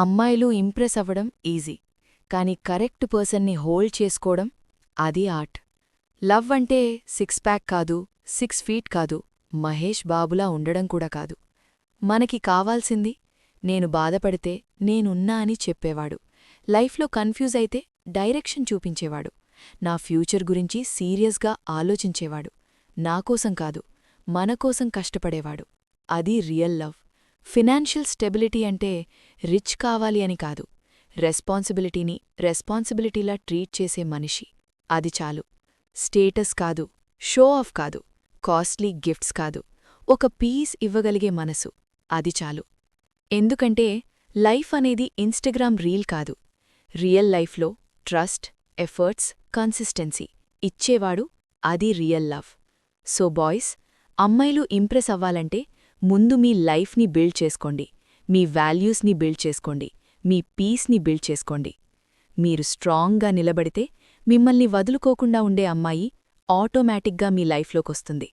అమ్మాయిలు ఇంప్రెస్ అవ్వడం ఈజీ, కాని కరెక్ట్ పర్సన్ని హోల్డ్ చేసుకోవడం అది ఆర్ట్. లవ్ అంటే 6 ప్యాక్ కాదు, 6 ఫీట్ కాదు, మహేష్ బాబులా ఉండడం కూడా కాదు. మనకి కావాల్సింది నేను బాధపడితే నేనున్నా అని చెప్పేవాడు, లైఫ్లో కన్ఫ్యూజ్ అయితే డైరెక్షన్ చూపించేవాడు, నా ఫ్యూచర్ గురించి సీరియస్గా ఆలోచించేవాడు, నాకోసం కాదు మనకోసం కష్టపడేవాడు. అది రియల్ లవ్. ఫినాన్షియల్ స్టెబిలిటీ అంటే రిచ్ కావాలి అని కాదు, రెస్పాన్సిబిలిటీని రెస్పాన్సిబిలిటీలా ట్రీట్ చేసే మనిషి, అది చాలు. స్టేటస్ కాదు, షో ఆఫ్ కాదు, కాస్ట్లీ గిఫ్ట్స్ కాదు, ఒక పీస్ ఇవ్వగలిగే మనసు, అది చాలు. ఎందుకంటే లైఫ్ అనేది ఇన్స్టాగ్రామ్ రీల్ కాదు. రియల్ లైఫ్లో ట్రస్ట్, ఎఫర్ట్స్, కన్సిస్టెన్సీ ఇచ్చేవాడు, అది రియల్ లవ్. సో బాయ్స్, అమ్మాయిలు ఇంప్రెస్ అవ్వాలంటే ముందు మీ లైఫ్ని బిల్డ్ చేసుకోండి, మీ వాల్యూస్ని బిల్డ్ చేసుకోండి, మీ పీస్ని బిల్డ్ చేసుకోండి. మీరు స్ట్రాంగ్గా నిలబడితే మిమ్మల్ని వదులుకోకుండా ఉండే అమ్మాయి ఆటోమేటిక్గా మీ లైఫ్లోకొస్తుంది.